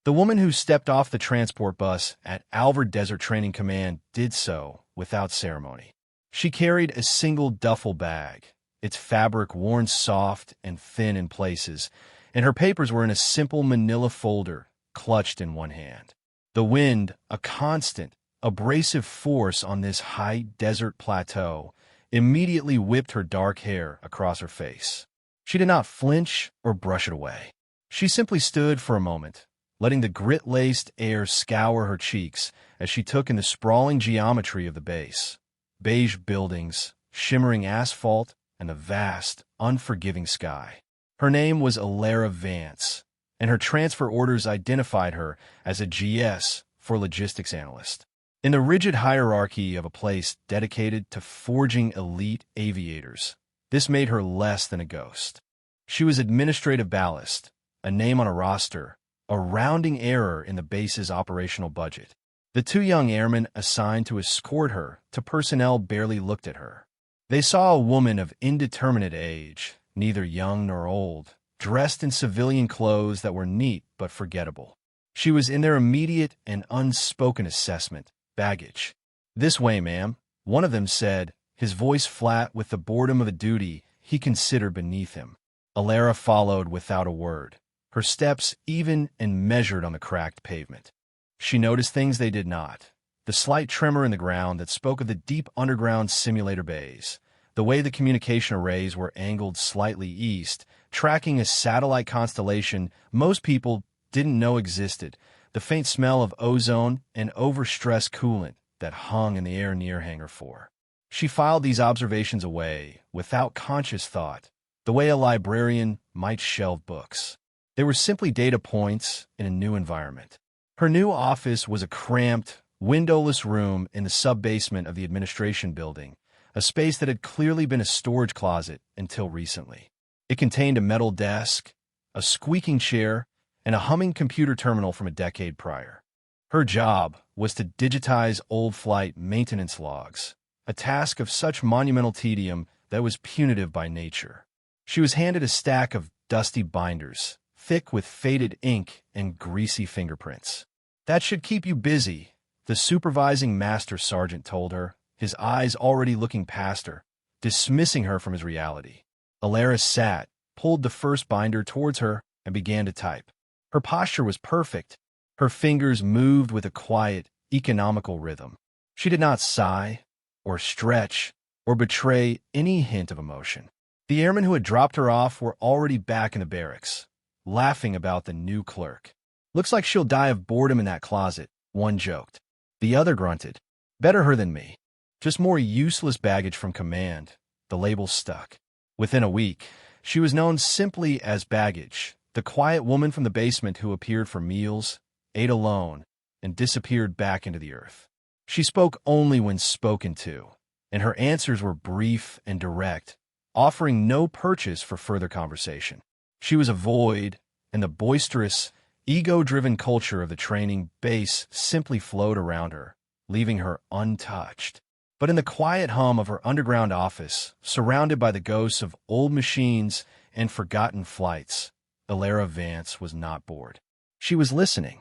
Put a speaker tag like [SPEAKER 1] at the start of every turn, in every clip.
[SPEAKER 1] The woman who stepped off the transport bus at Alvord Desert Training Command did so without ceremony. She carried a single duffel bag, its fabric worn soft and thin in places, and her papers were in a simple manila folder clutched in one hand. The wind, a constant, abrasive force on this high desert plateau, immediately whipped her dark hair across her face. She did not flinch or brush it away. She simply stood for a moment, letting the grit-laced air scour her cheeks as she took in the sprawling geometry of the base. Beige buildings, shimmering asphalt, and the vast, unforgiving sky. Her name was Alara Vance, and her transfer orders identified her as a GS for logistics analyst. In the rigid hierarchy of a place dedicated to forging elite aviators, this made her less than a ghost. She was administrative ballast, a name on a roster, a rounding error in the base's operational budget. The two young airmen assigned to escort her to personnel barely looked at her. They saw a woman of indeterminate age, neither young nor old, dressed in civilian clothes that were neat but forgettable. She was in their immediate and unspoken assessment, baggage. "This way, ma'am," one of them said, his voice flat with the boredom of a duty he considered beneath him. Alara followed without a word, her steps even and measured on the cracked pavement. She noticed things they did not. The slight tremor in the ground that spoke of the deep underground simulator bays, the way the communication arrays were angled slightly east, tracking a satellite constellation most people didn't know existed, the faint smell of ozone and overstressed coolant that hung in the air near Hangar 4. She filed these observations away, without conscious thought, the way a librarian might shelve books. They were simply data points in a new environment. Her new office was a cramped, windowless room in the sub-basement of the administration building, a space that had clearly been a storage closet until recently. It contained a metal desk, a squeaking chair, and a humming computer terminal from a decade prior. Her job was to digitize old flight maintenance logs, a task of such monumental tedium that was punitive by nature. She was handed a stack of dusty binders, thick with faded ink and greasy fingerprints. "That should keep you busy," the supervising master sergeant told her, his eyes already looking past her, dismissing her from his reality. Alara sat, pulled the first binder towards her, and began to type. Her posture was perfect. Her fingers moved with a quiet, economical rhythm. She did not sigh, or stretch, or betray any hint of emotion. The airmen who had dropped her off were already back in the barracks, laughing about the new clerk. "Looks like she'll die of boredom in that closet," one joked. The other grunted. "Better her than me. Just more useless baggage from command." The label stuck. Within a week, she was known simply as Baggage, the quiet woman from the basement who appeared for meals, ate alone, and disappeared back into the earth. She spoke only when spoken to, and her answers were brief and direct, offering no purchase for further conversation. She was a void, and the boisterous, ego-driven culture of the training base simply flowed around her, leaving her untouched. But in the quiet hum of her underground office, surrounded by the ghosts of old machines and forgotten flights, Alara Vance was not bored. She was listening.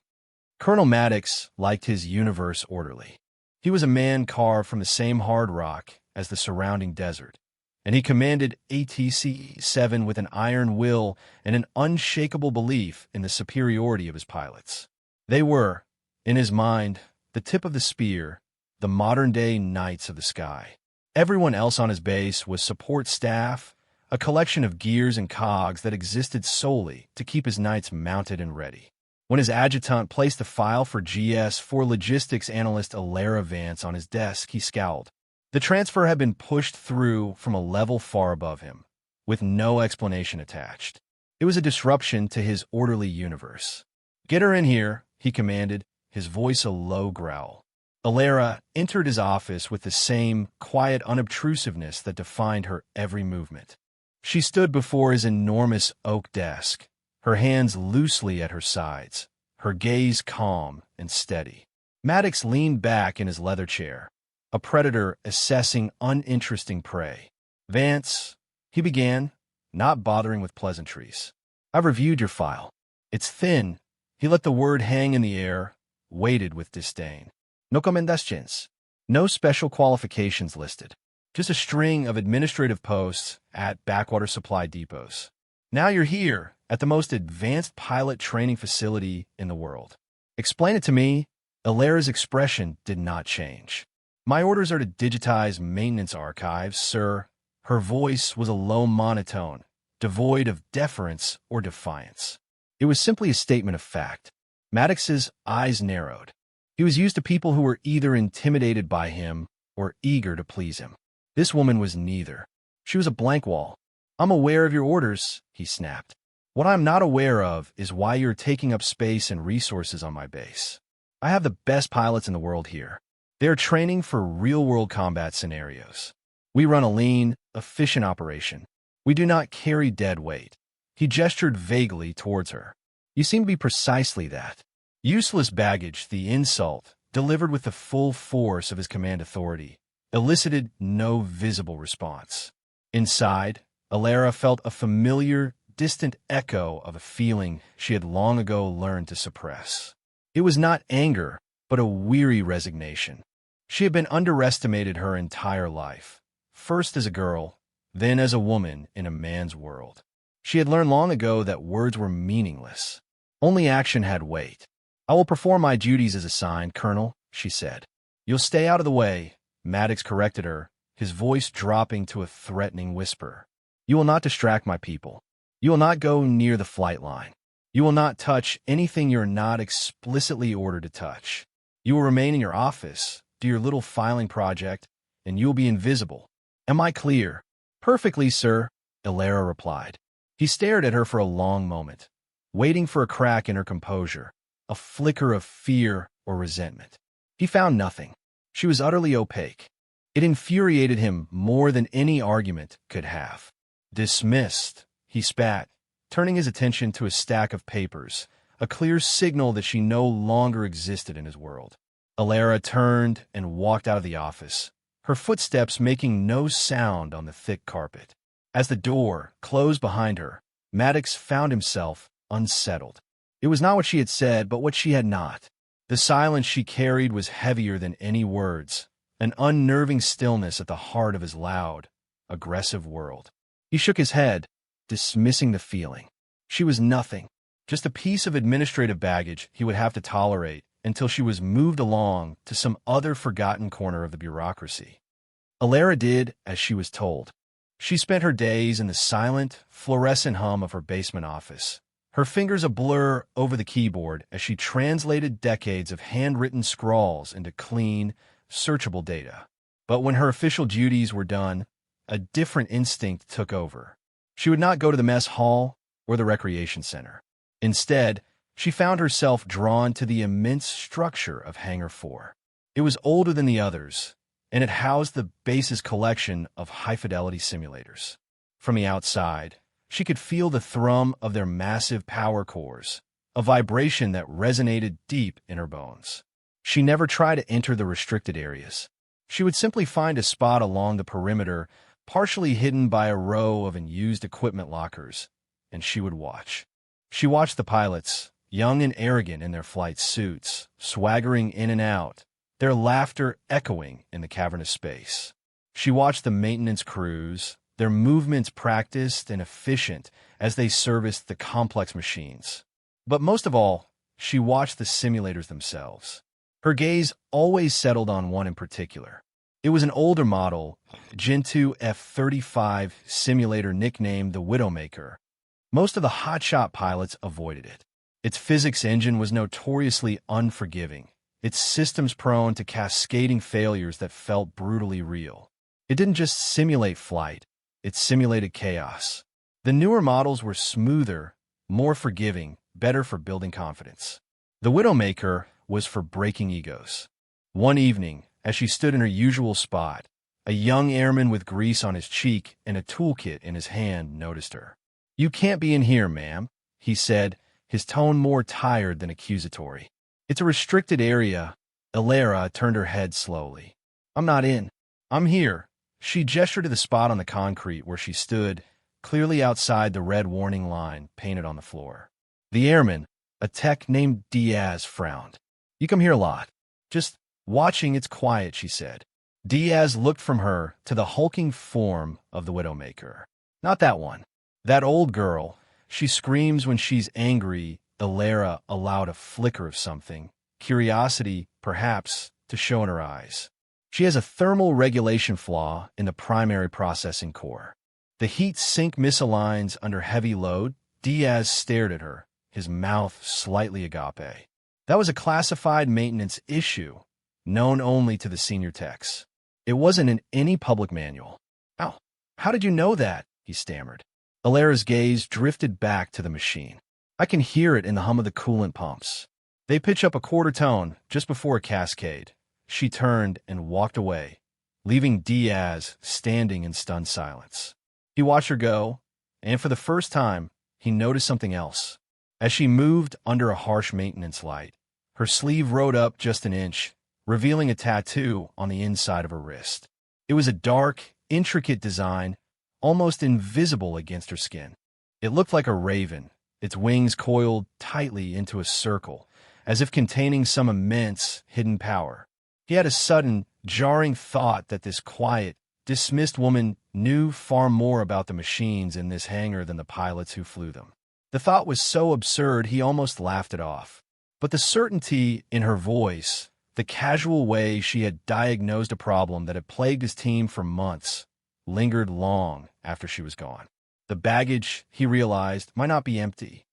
[SPEAKER 1] Colonel Maddox liked his universe orderly. He was a man carved from the same hard rock as the surrounding desert, and he commanded ATC-7 with an iron will and an unshakable belief in the superiority of his pilots. They were, in his mind, the tip of the spear, the modern-day knights of the sky. Everyone else on his base was support staff, a collection of gears and cogs that existed solely to keep his knights mounted and ready. When his adjutant placed a file for GS for logistics analyst Alara Vance on his desk, he scowled. The transfer had been pushed through from a level far above him, with no explanation attached. It was a disruption to his orderly universe. "Get her in here," he commanded, his voice a low growl. Alara entered his office with the same quiet unobtrusiveness that defined her every movement. She stood before his enormous oak desk, her hands loosely at her sides, her gaze calm and steady. Maddox leaned back in his leather chair, a predator assessing uninteresting prey. "Vance," he began, not bothering with pleasantries. "I've reviewed your file. It's thin," He let the word hang in the air, waited with disdain. No commendations. No special qualifications listed. Just a string of administrative posts at backwater supply depots. Now you're here, at the most advanced pilot training facility in the world. Explain it to me. Alera's expression did not change. My orders are to digitize maintenance archives, sir. Her voice was a low monotone, devoid of deference or defiance. It was simply a statement of fact. Maddox's eyes narrowed. He was used to people who were either intimidated by him or eager to please him. This woman was neither. She was a blank wall. I'm aware of your orders, he snapped. What I'm not aware of is why you're taking up space and resources on my base. I have the best pilots in the world here. They are training for real-world combat scenarios. We run a lean, efficient operation. We do not carry dead weight. He gestured vaguely towards her. You seem to be precisely that. Useless baggage, the insult, delivered with the full force of his command authority, elicited no visible response. Inside, Alera felt a familiar, distant echo of a feeling she had long ago learned to suppress. It was not anger, but a weary resignation. She had been underestimated her entire life, first as a girl, then as a woman in a man's world. She had learned long ago that words were meaningless. Only action had weight. I will perform my duties as assigned, Colonel, she said. You'll stay out of the way, Maddox corrected her, his voice dropping to a threatening whisper. You will not distract my people. You will not go near the flight line. You will not touch anything you're not explicitly ordered to touch. You will remain in your office, do your little filing project, and you will be invisible. Am I clear? Perfectly, sir, Alera replied. He stared at her for a long moment, waiting for a crack in her composure, a flicker of fear or resentment. He found nothing. She was utterly opaque. It infuriated him more than any argument could have. Dismissed, he spat, turning his attention to a stack of papers, a clear signal that she no longer existed in his world. Alera turned and walked out of the office, her footsteps making no sound on the thick carpet. As the door closed behind her, Maddox found himself unsettled. It was not what she had said, but what she had not. The silence she carried was heavier than any words, an unnerving stillness at the heart of his loud, aggressive world. He shook his head, dismissing the feeling. She was nothing, just a piece of administrative baggage he would have to tolerate until she was moved along to some other forgotten corner of the bureaucracy. Alera did as she was told. She spent her days in the silent, fluorescent hum of her basement office, her fingers a blur over the keyboard as she translated decades of handwritten scrawls into clean, searchable data. But when her official duties were done, a different instinct took over. She would not go to the mess hall or the recreation center. Instead, she found herself drawn to the immense structure of Hangar 4. It was older than the others, and it housed the base's collection of high-fidelity simulators. From the outside, she could feel the thrum of their massive power cores, a vibration that resonated deep in her bones. She never tried to enter the restricted areas. She would simply find a spot along the perimeter, partially hidden by a row of unused equipment lockers, and she would watch. She watched the pilots, young and arrogant in their flight suits, swaggering in and out, their laughter echoing in the cavernous space. She watched the maintenance crews, their movements practiced and efficient as they serviced the complex machines. But most of all, she watched the simulators themselves. Her gaze always settled on one in particular. It was an older model, Gen 2 F-35 simulator nicknamed the Widowmaker. Most of the hotshot pilots avoided it. Its physics engine was notoriously unforgiving, its systems prone to cascading failures that felt brutally real. It didn't just simulate flight, it simulated chaos. The newer models were smoother, more forgiving, better for building confidence. The Widowmaker was for breaking egos. One evening, as she stood in her usual spot, a young airman with grease on his cheek and a toolkit in his hand noticed her. "You can't be in here, ma'am," he said, his tone more tired than accusatory. "It's a restricted area." Alera turned her head slowly. "I'm not in. I'm here." She gestured to the spot on the concrete where she stood, clearly outside the red warning line painted on the floor. The airman, A tech named Diaz frowned. "You come here a lot." "Just watching, it's quiet," she said. Diaz looked from her to the hulking form of the Widowmaker. "Not that one. That old girl. She screams when she's angry." Ilera allowed a flicker of something, curiosity, perhaps, to show in her eyes. "She has a thermal regulation flaw in the primary processing core. The heat sink misaligns under heavy load." Diaz stared at her, his mouth slightly agape. That was a classified maintenance issue, known only to the senior techs. It wasn't in any public manual. How did you know that?" he stammered. Ilera's gaze drifted back to the machine. "I can hear it in the hum of the coolant pumps. They pitch up a quarter tone just before a cascade." She turned and walked away, leaving Diaz standing in stunned silence. He watched her go, and for the first time, he noticed something else. As she moved under a harsh maintenance light, her sleeve rode up just an inch, revealing a tattoo on the inside of her wrist. It was a dark, intricate design, almost invisible against her skin. It looked like a raven, its wings coiled tightly into a circle, as if containing some immense hidden power. He had a sudden, jarring thought that this quiet, dismissed woman knew far more about the machines in this hangar than the pilots who flew them. The thought was so absurd he almost laughed it off. But the certainty in her voice, the casual way she had diagnosed a problem that had plagued his team for months, lingered long after she was gone. The baggage, he realized, might not be empty.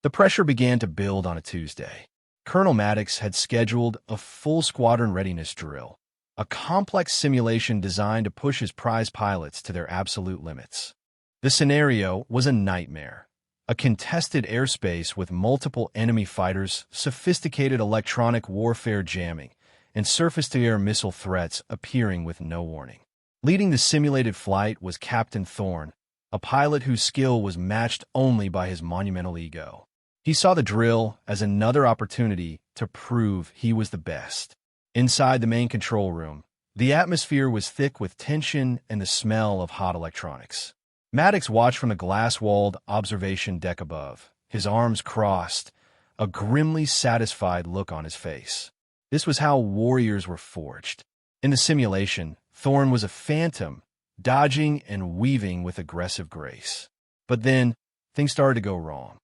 [SPEAKER 1] The pressure began to build on a Tuesday. Colonel Maddox had scheduled a full squadron readiness drill, a complex simulation designed to push his prize pilots to their absolute limits. The scenario was a nightmare. A contested airspace with multiple enemy fighters, sophisticated electronic warfare jamming, and surface-to-air missile threats appearing with no warning. Leading the simulated flight was Captain Thorne, a pilot whose skill was matched only by his monumental ego. He saw the drill as another opportunity to prove he was the best. Inside the main control room, the atmosphere was thick with tension and the smell of hot electronics. Maddox watched from the glass-walled observation deck above, his arms crossed, a grimly satisfied look on his face. This was how warriors were forged. In the simulation, Thorne was a phantom, dodging and weaving with aggressive grace. But then, things started to go wrong.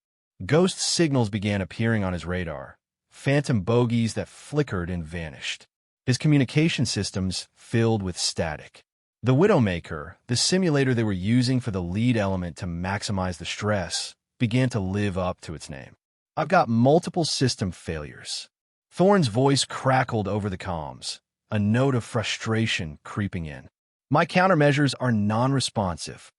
[SPEAKER 1] Ghost signals began appearing on his radar, phantom bogies that flickered and vanished. His communication systems filled with static. The Widowmaker, the simulator they were using for the lead element to maximize the stress, began to live up to its name. "I've got multiple system failures." Thorne's voice crackled over the comms, a note of frustration creeping in. "My countermeasures are non-responsive."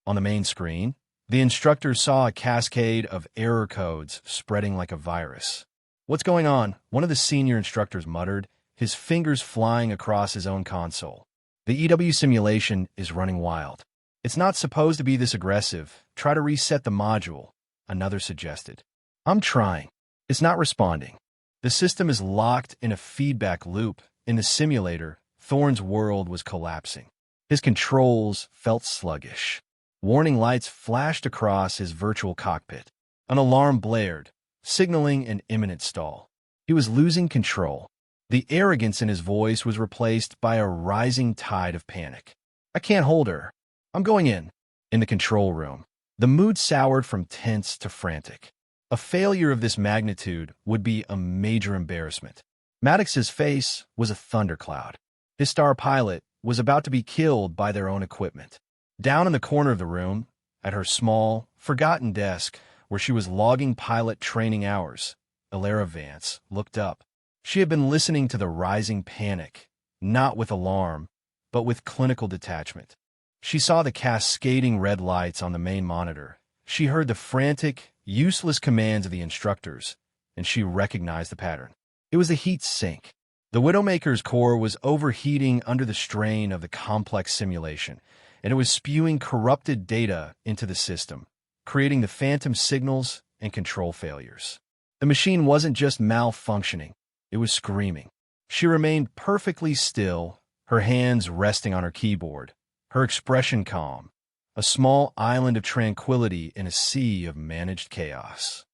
[SPEAKER 1] On the main screen, the instructor saw a cascade of error codes spreading like a virus. "What's going on?" one of the senior instructors muttered, his fingers flying across his own console. "The EW simulation is running wild. It's not supposed to be this aggressive. Try to reset the module," another suggested. "I'm trying. It's not responding." The system is locked in a feedback loop. In the simulator, Thorne's world was collapsing. His controls felt sluggish. Warning lights flashed across his virtual cockpit. An alarm blared, signaling an imminent stall. He was losing control. The arrogance in his voice was replaced by a rising tide of panic. "I can't hold her. I'm going in." In the control room, the mood soured from tense to frantic. A failure of this magnitude would be a major embarrassment. Maddox's face was a thundercloud. His star pilot was about to be killed by their own equipment. Down in the corner of the room, at her small, forgotten desk where she was logging pilot training hours, Ilera Vance looked up. She had been listening to the rising panic, not with alarm, but with clinical detachment. She saw the cascading red lights on the main monitor. She heard the frantic, useless commands of the instructors, and she recognized the pattern. It was the heat sink. The Widowmaker's core was overheating under the strain of the complex simulation, and it was spewing corrupted data into the system, creating the phantom signals and control failures. The machine wasn't just malfunctioning, it was screaming. She remained perfectly still, her hands resting on her keyboard, her expression calm, a small island of tranquility in a sea of managed chaos.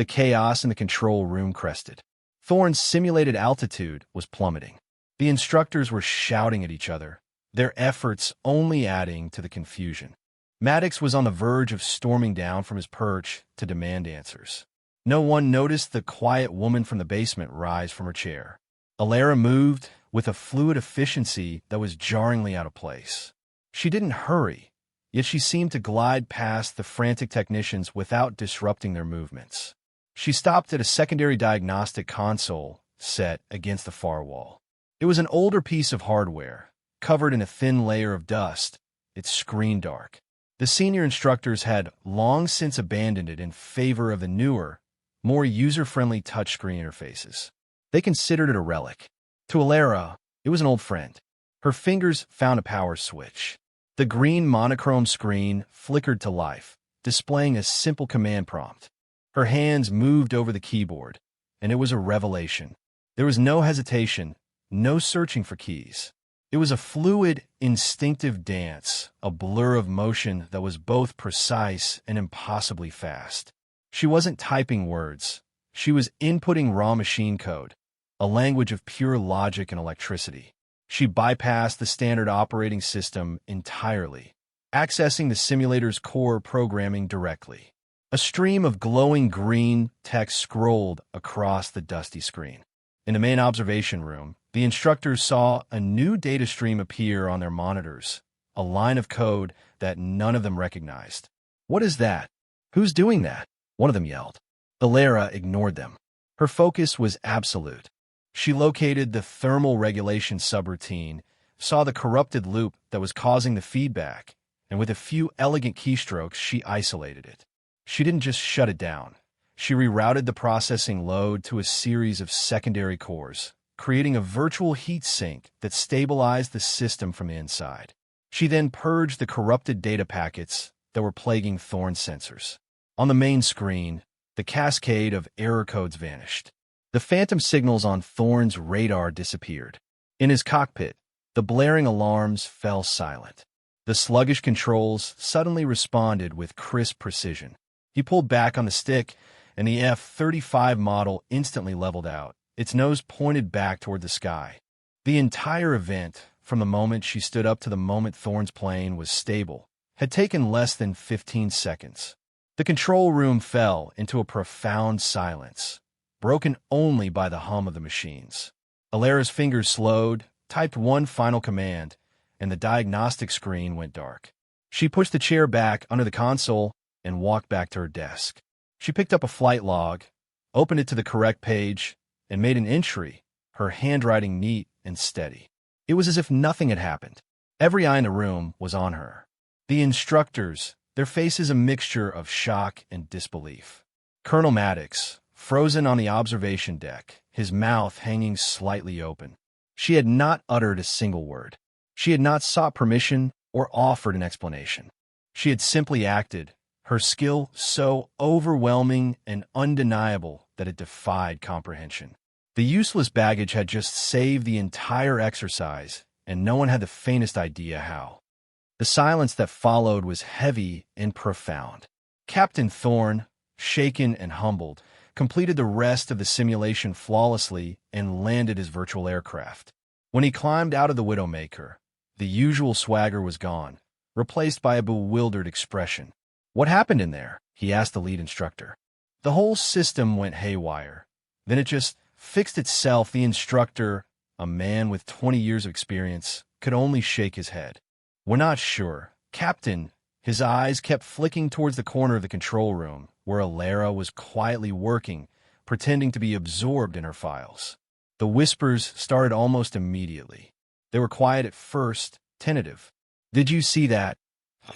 [SPEAKER 1] The chaos in the control room crested. Thorne's simulated altitude was plummeting. The instructors were shouting at each other, their efforts only adding to the confusion. Maddox was on the verge of storming down from his perch to demand answers. No one noticed the quiet woman from the basement rise from her chair. Alara moved with a fluid efficiency that was jarringly out of place. She didn't hurry, yet she seemed to glide past the frantic technicians without disrupting their movements. She stopped at a secondary diagnostic console set against the far wall. It was an older piece of hardware, covered in a thin layer of dust, its screen dark. The senior instructors had long since abandoned it in favor of the newer, more user-friendly touchscreen interfaces. They considered it a relic. To Alara, it was an old friend. Her fingers found a power switch. The green monochrome screen flickered to life, displaying a simple command prompt. Her hands moved over the keyboard, and it was a revelation. There was no hesitation, no searching for keys. It was a fluid, instinctive dance, a blur of motion that was both precise and impossibly fast. She wasn't typing words. She was inputting raw machine code, a language of pure logic and electricity. She bypassed the standard operating system entirely, accessing the simulator's core programming directly. A stream of glowing green text scrolled across the dusty screen. In the main observation room, the instructors saw a new data stream appear on their monitors, a line of code that none of them recognized. "What is that? Who's doing that?" one of them yelled. Alara ignored them. Her focus was absolute. She located the thermal regulation subroutine, saw the corrupted loop that was causing the feedback, and with a few elegant keystrokes, she isolated it. She didn't just shut it down. She rerouted the processing load to a series of secondary cores, creating a virtual heat sink that stabilized the system from the inside. She then purged the corrupted data packets that were plaguing Thorne's sensors. On the main screen, the cascade of error codes vanished. The phantom signals on Thorne's radar disappeared. In his cockpit, the blaring alarms fell silent. The sluggish controls suddenly responded with crisp precision. He pulled back on the stick, and the F-35 model instantly leveled out, its nose pointed back toward the sky. The entire event, from the moment she stood up to the moment Thorne's plane was stable, had taken less than 15 seconds. The control room fell into a profound silence, broken only by the hum of the machines. Alara's fingers slowed, typed one final command, and the diagnostic screen went dark. She pushed the chair back under the console and walked back to her desk. She picked up a flight log, opened it to the correct page, and made an entry, her handwriting neat and steady. It was as if nothing had happened. Every eye in the room was on her. The instructors, their faces a mixture of shock and disbelief. Colonel Maddox, frozen on the observation deck, his mouth hanging slightly open. She had not uttered a single word. She had not sought permission or offered an explanation. She had simply acted, her skill so overwhelming and undeniable that it defied comprehension. The useless baggage had just saved the entire exercise, and no one had the faintest idea how. The silence that followed was heavy and profound. Captain Thorne, shaken and humbled, completed the rest of the simulation flawlessly and landed his virtual aircraft. When he climbed out of the Widowmaker, the usual swagger was gone, replaced by a bewildered expression. "What happened in there?" he asked the lead instructor. "The whole system went haywire. Then it just fixed itself." The instructor, a man with 20 years of experience, could only shake his head. "We're not sure, Captain." His eyes kept flicking towards the corner of the control room, where Alara was quietly working, pretending to be absorbed in her files. The whispers started almost immediately. They were quiet at first, tentative. "Did you see that?"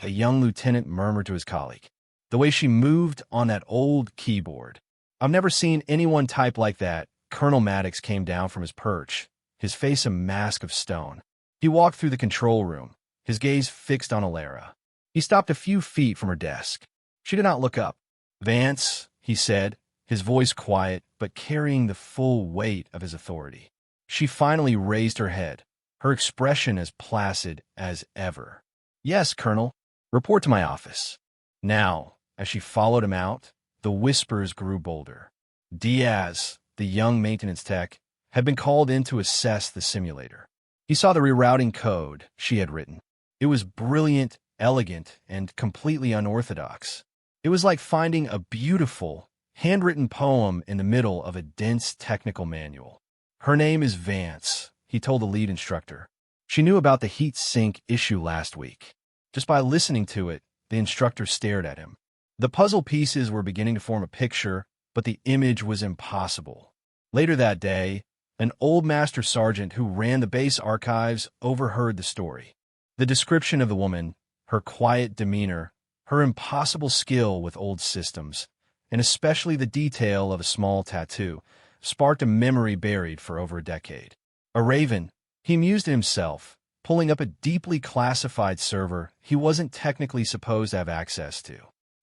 [SPEAKER 1] a young lieutenant murmured to his colleague. "The way she moved on that old keyboard. I've never seen anyone type like that." Colonel Maddox came down from his perch, his face a mask of stone. He walked through the control room, his gaze fixed on Alara. He stopped a few feet from her desk. She did not look up. "Vance," he said, his voice quiet but carrying the full weight of his authority. She finally raised her head, her expression as placid as ever. "Yes, Colonel. Report to my office." Now, as she followed him out, the whispers grew bolder. Diaz, the young maintenance tech, had been called in to assess the simulator. He saw the rerouting code she had written. It was brilliant, elegant, and completely unorthodox. It was like finding a beautiful, handwritten poem in the middle of a dense technical manual. Her name is Vance, he told the lead instructor. She knew about the heat sink issue last week. Just by listening to it, the instructor stared at him. The puzzle pieces were beginning to form a picture, but the image was impossible. Later that day, an old master sergeant who ran the base archives overheard the story. The description of the woman, her quiet demeanor, her impossible skill with old systems, and especially the detail of a small tattoo, sparked a memory buried for over a decade. A raven, he mused to himself, pulling up a deeply classified server he wasn't technically supposed to have access to.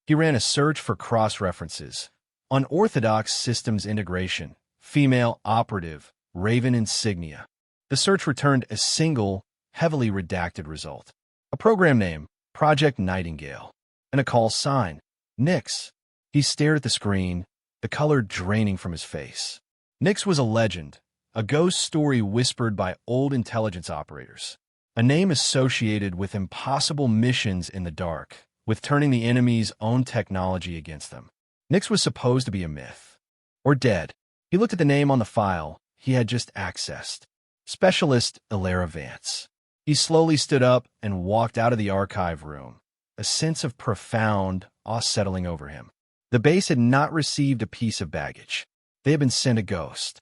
[SPEAKER 1] He ran a search for cross-references. Unorthodox systems integration, female operative, raven insignia. The search returned a single, heavily redacted result. A program name, Project Nightingale, and a call sign, Nix. He stared at the screen, the color draining from his face. Nix was a legend, a ghost story whispered by old intelligence operators, a name associated with impossible missions in the dark, with turning the enemy's own technology against them. Nix was supposed to be a myth. Or dead. He looked at the name on the file he had just accessed. Specialist Ilera Vance. He slowly stood up and walked out of the archive room, a sense of profound awe settling over him. The base had not received a piece of baggage. They had been sent a ghost.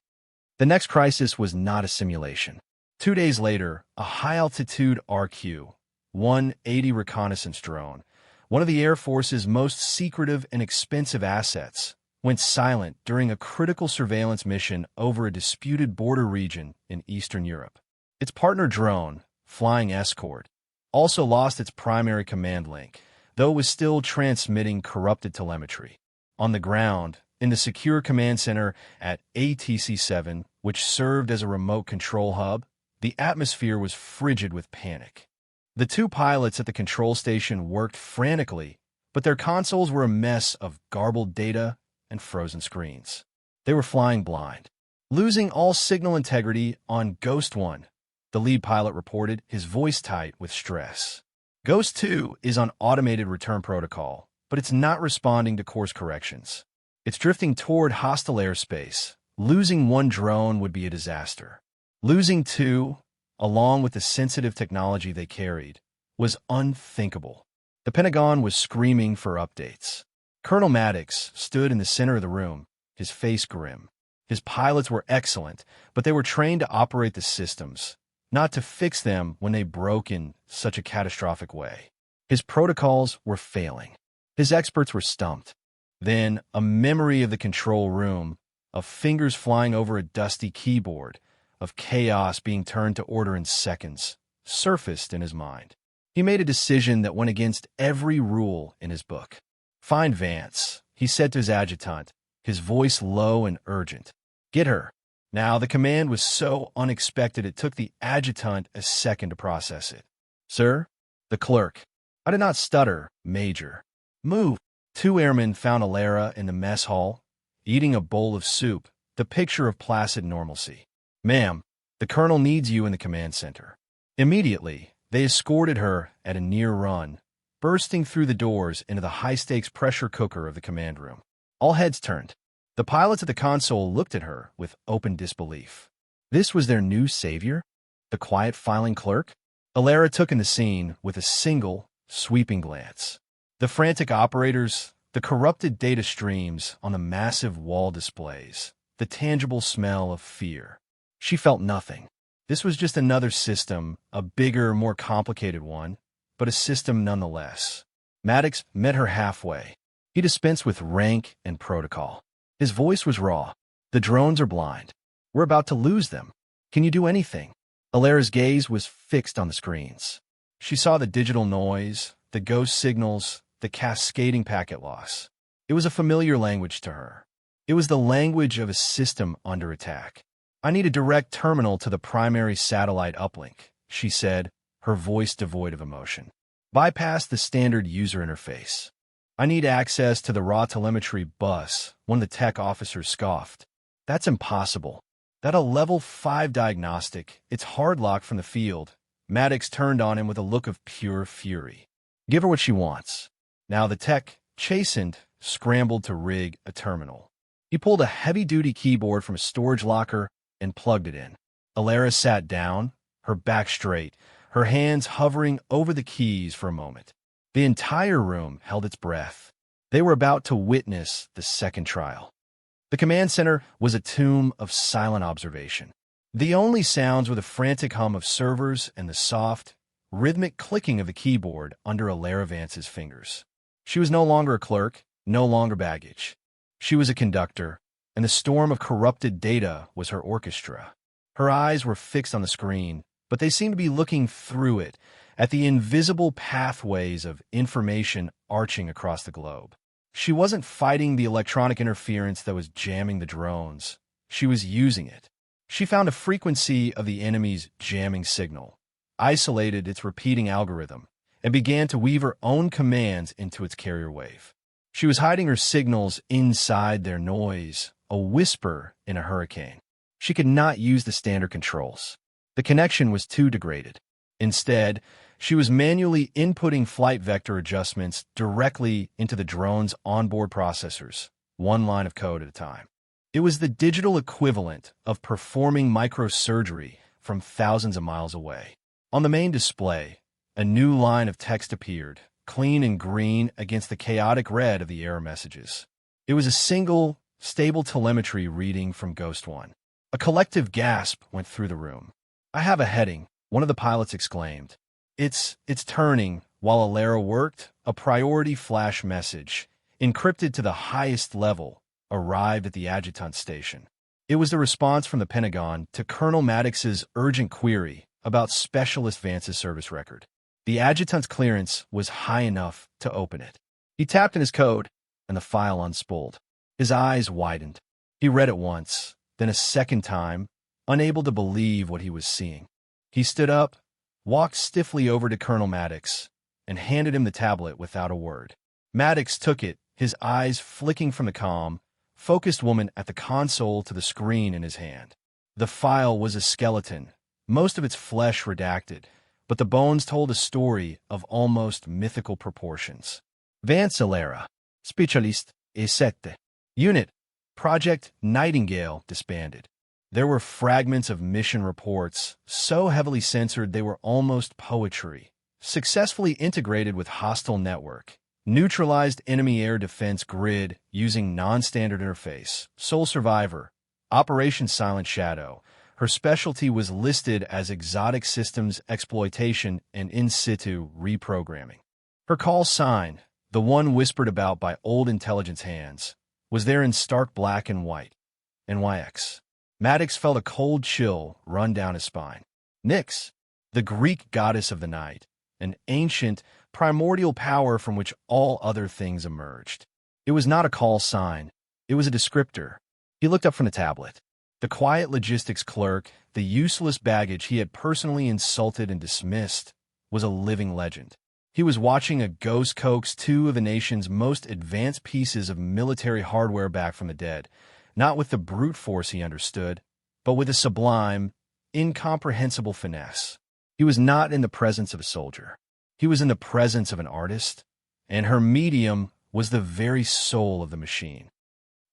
[SPEAKER 1] The next crisis was not a simulation. 2 days later, a high-altitude RQ-180 reconnaissance drone, one of the Air Force's most secretive and expensive assets, went silent during a critical surveillance mission over a disputed border region in Eastern Europe. Its partner drone, Flying Escort, also lost its primary command link, though it was still transmitting corrupted telemetry. On the ground, in the secure command center at ATC-7, which served as a remote control hub, the atmosphere was frigid with panic. The two pilots at the control station worked frantically, but their consoles were a mess of garbled data and frozen screens. They were flying blind, losing all signal integrity on Ghost 1, the lead pilot reported, his voice tight with stress. Ghost 2 is on automated return protocol, but it's not responding to course corrections. It's drifting toward hostile airspace. Losing one drone would be a disaster. Losing two, along with the sensitive technology they carried, was unthinkable. The Pentagon was screaming for updates. Colonel Maddox stood in the center of the room, his face grim. His pilots were excellent, but they were trained to operate the systems, not to fix them when they broke in such a catastrophic way. His protocols were failing. His experts were stumped. Then, a memory of the control room, of fingers flying over a dusty keyboard, of chaos being turned to order in seconds, surfaced in his mind. He made a decision that went against every rule in his book. "Find Vance," he said to his adjutant, his voice low and urgent. "Get her." Now, the command was so unexpected it took the adjutant a second to process it. "Sir?" "The clerk." "I did not stutter, Major." "Move." 2 airmen found Ilera in the mess hall, eating a bowl of soup, the picture of placid normalcy. "Ma'am, the colonel needs you in the command center." Immediately, they escorted her at a near run, bursting through the doors into the high-stakes pressure cooker of the command room. All heads turned. The pilots at the console looked at her with open disbelief. This was their new savior? The quiet filing clerk? Ilera took in the scene with a single, sweeping glance. The frantic operators, the corrupted data streams on the massive wall displays, the tangible smell of fear. She felt nothing. This was just another system, a bigger, more complicated one, but a system nonetheless. Maddox met her halfway. He dispensed with rank and protocol. His voice was raw. "The drones are blind. We're about to lose them. Can you do anything?" Ilera's gaze was fixed on the screens. She saw the digital noise, the ghost signals, the cascading packet loss. It was a familiar language to her. It was the language of a system under attack. "I need a direct terminal to the primary satellite uplink," she said, her voice devoid of emotion. "Bypass the standard user interface." I need access to the raw telemetry bus, one of the tech officers scoffed. That's impossible. That a level 5 diagnostic, it's hard locked from the field. Maddox turned on him with a look of pure fury. Give her what she wants. Now the tech, chastened, scrambled to rig a terminal. He pulled a heavy-duty keyboard from a storage locker and plugged it in. Alara sat down, her back straight, her hands hovering over the keys for a moment. The entire room held its breath. They were about to witness the second trial. The command center was a tomb of silent observation. The only sounds were the frantic hum of servers and the soft, rhythmic clicking of the keyboard under Alara Vance's fingers. She was no longer a clerk, no longer baggage. She was a conductor, and the storm of corrupted data was her orchestra. Her eyes were fixed on the screen, but they seemed to be looking through it, at the invisible pathways of information arching across the globe. She wasn't fighting the electronic interference that was jamming the drones. She was using it. She found a frequency of the enemy's jamming signal, isolated its repeating algorithm, and began to weave her own commands into its carrier wave. She was hiding her signals inside their noise, a whisper in a hurricane. She could not use the standard controls. The connection was too degraded. Instead, she was manually inputting flight vector adjustments directly into the drone's onboard processors, one line of code at a time. It was the digital equivalent of performing microsurgery from thousands of miles away. On the main display, a new line of text appeared, clean and green against the chaotic red of the error messages. It was a single, stable telemetry reading from Ghost One. A collective gasp went through the room. "I have a heading," one of the pilots exclaimed. It's turning." While Alara worked, a priority flash message, encrypted to the highest level, arrived at the adjutant station. It was the response from the Pentagon to Colonel Maddox's urgent query about Specialist Vance's service record. The adjutant's clearance was high enough to open it. He tapped in his code, and the file unspooled. His eyes widened. He read it once, then a second time, unable to believe what he was seeing. He stood up, walked stiffly over to Colonel Maddox, and handed him the tablet without a word. Maddox took it, his eyes flicking from the calm, focused woman at the console to the screen in his hand. The file was a skeleton, most of its flesh redacted, but the bones told a story of almost mythical proportions. Vance Alara, Specialist E7. Unit, Project Nightingale disbanded. There were fragments of mission reports, so heavily censored they were almost poetry. Successfully integrated with hostile network. Neutralized enemy air defense grid using non-standard interface. Sole survivor. Operation Silent Shadow. Her specialty was listed as exotic systems exploitation and in-situ reprogramming. Her call sign, the one whispered about by old intelligence hands, was there in stark black and white. NYX. Maddox felt a cold chill run down his spine. Nyx, the Greek goddess of the night, an ancient, primordial power from which all other things emerged. It was not a call sign. It was a descriptor. He looked up from the tablet. The quiet logistics clerk, the useless baggage he had personally insulted and dismissed, was a living legend. He was watching a ghost coax two of the nation's most advanced pieces of military hardware back from the dead, not with the brute force he understood, but with a sublime, incomprehensible finesse. He was not in the presence of a soldier. He was in the presence of an artist, and her medium was the very soul of the machine.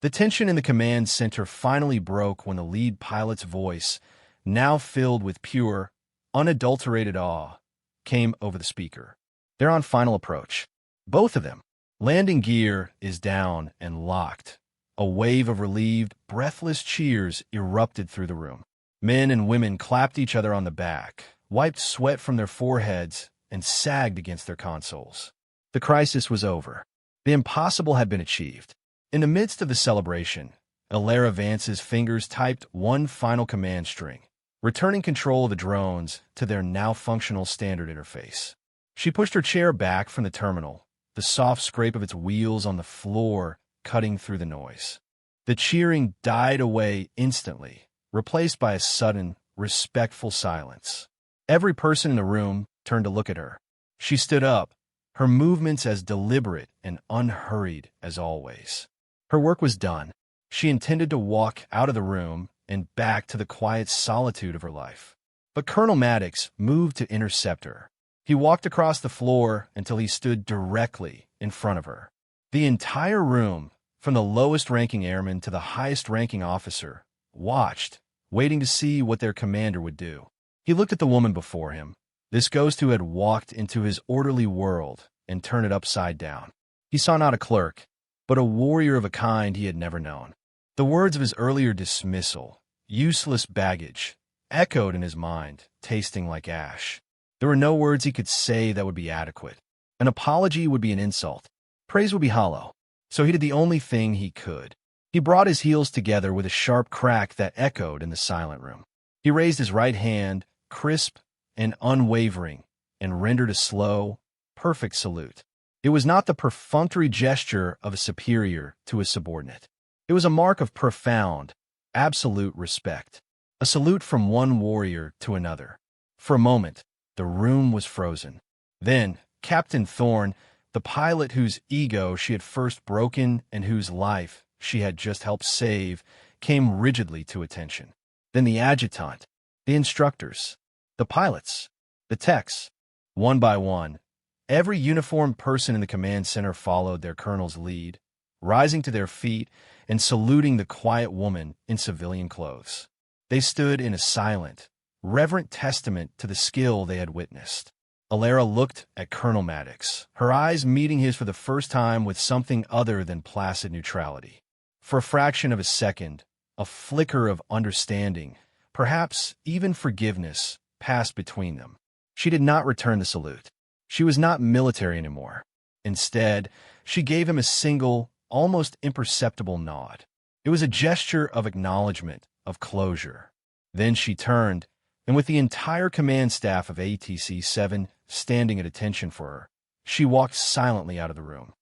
[SPEAKER 1] The tension in the command center finally broke when the lead pilot's voice, now filled with pure, unadulterated awe, came over the speaker. They're on final approach. Both of them. Landing gear is down and locked. A wave of relieved, breathless cheers erupted through the room. Men and women clapped each other on the back, wiped sweat from their foreheads, and sagged against their consoles. The crisis was over. The impossible had been achieved. In the midst of the celebration, Alara Vance's fingers typed one final command string, returning control of the drones to their now functional standard interface. She pushed her chair back from the terminal, the soft scrape of its wheels on the floor cutting through the noise. The cheering died away instantly, replaced by a sudden, respectful silence. Every person in the room turned to look at her. She stood up, her movements as deliberate and unhurried as always. Her work was done. She intended to walk out of the room and back to the quiet solitude of her life. But Colonel Maddox moved to intercept her. He walked across the floor until he stood directly in front of her. The entire room, from the lowest-ranking airman to the highest-ranking officer, watched, waiting to see what their commander would do. He looked at the woman before him, this ghost who had walked into his orderly world and turned it upside down. He saw not a clerk, but a warrior of a kind he had never known. The words of his earlier dismissal, useless baggage, echoed in his mind, tasting like ash. There were no words he could say that would be adequate. An apology would be an insult. Praise would be hollow. So he did the only thing he could. He brought his heels together with a sharp crack that echoed in the silent room. He raised his right hand, crisp and unwavering, and rendered a slow, perfect salute. It was not the perfunctory gesture of a superior to a subordinate. It was a mark of profound, absolute respect. A salute from one warrior to another. For a moment, the room was frozen. Then, Captain Thorne, the pilot whose ego she had first broken and whose life she had just helped save, came rigidly to attention. Then the adjutant, the instructors, the pilots, the techs. One by one, every uniformed person in the command center followed their colonel's lead, rising to their feet and saluting the quiet woman in civilian clothes. They stood in a silent, reverent testament to the skill they had witnessed. Alara looked at Colonel Maddox, her eyes meeting his for the first time with something other than placid neutrality. For a fraction of a second, a flicker of understanding, perhaps even forgiveness, passed between them. She did not return the salute. She was not military anymore. Instead, she gave him a single, almost imperceptible nod. It was a gesture of acknowledgement, of closure. Then she turned, and with the entire command staff of ATC-7 standing at attention for her, she walked silently out of the room.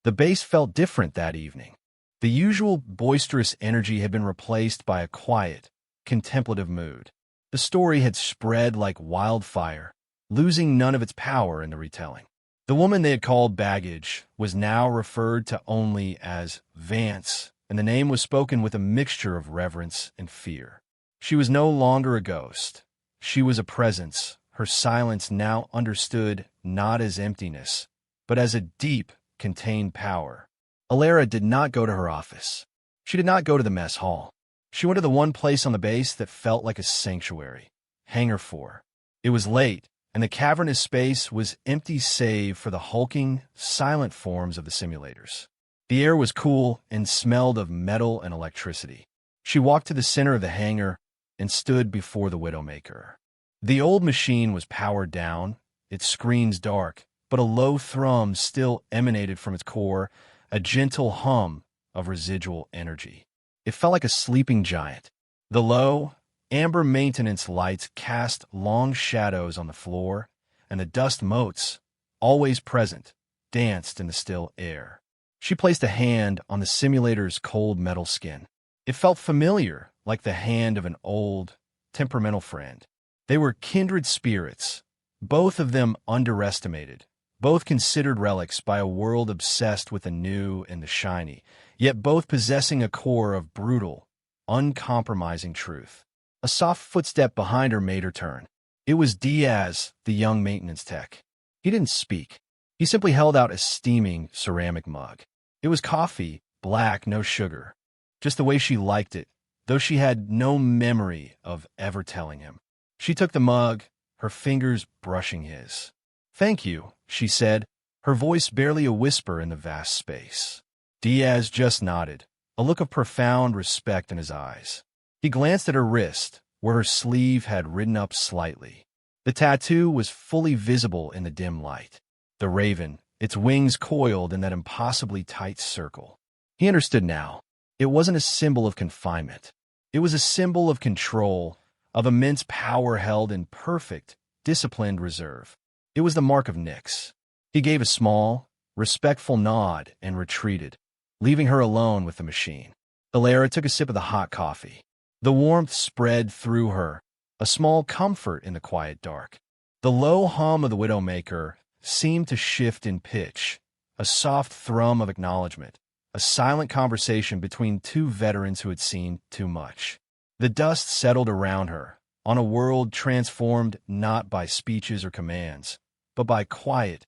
[SPEAKER 1] The base felt different that evening. The usual boisterous energy had been replaced by a quiet, contemplative mood. The story had spread like wildfire, losing none of its power in the retelling. The woman they had called baggage was now referred to only as Vance, and the name was spoken with a mixture of reverence and fear. She was no longer a ghost. She was a presence, her silence now understood not as emptiness, but as a deep, contained power. Alara did not go to her office. She did not go to the mess hall. She went to the one place on the base that felt like a sanctuary, Hangar 4. It was late, and the cavernous space was empty save for the hulking, silent forms of the simulators. The air was cool and smelled of metal and electricity. She walked to the center of the hangar and stood before the Widowmaker. The old machine was powered down, its screens dark, but a low thrum still emanated from its core, a gentle hum of residual energy. It felt like a sleeping giant. The low, amber maintenance lights cast long shadows on the floor, and the dust motes, always present, danced in the still air. She placed a hand on the simulator's cold metal skin. It felt familiar, like the hand of an old, temperamental friend. They were kindred spirits, both of them underestimated, both considered relics by a world obsessed with the new and the shiny, yet both possessing a core of brutal, uncompromising truth. A soft footstep behind her made her turn. It was Diaz, the young maintenance tech. He didn't speak. He simply held out a steaming ceramic mug. It was coffee, black, no sugar, just the way she liked it, though she had no memory of ever telling him. She took the mug, her fingers brushing his. "Thank you," she said, her voice barely a whisper in the vast space. Diaz just nodded, a look of profound respect in his eyes. He glanced at her wrist, where her sleeve had ridden up slightly. The tattoo was fully visible in the dim light. The raven, its wings coiled in that impossibly tight circle. He understood now. It wasn't a symbol of confinement. It was a symbol of control, of immense power held in perfect, disciplined reserve. It was the mark of Nyx. He gave a small, respectful nod and retreated, leaving her alone with the machine. Alara took a sip of the hot coffee. The warmth spread through her, a small comfort in the quiet dark. The low hum of the Widowmaker seemed to shift in pitch, a soft thrum of acknowledgement, a silent conversation between two veterans who had seen too much. The dust settled around her, on a world transformed not by speeches or commands, but by quiet,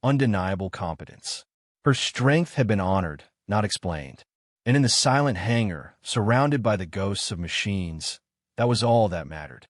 [SPEAKER 1] undeniable competence. Her strength had been honored, not explained. And in the silent hangar, surrounded by the ghosts of machines, that was all that mattered.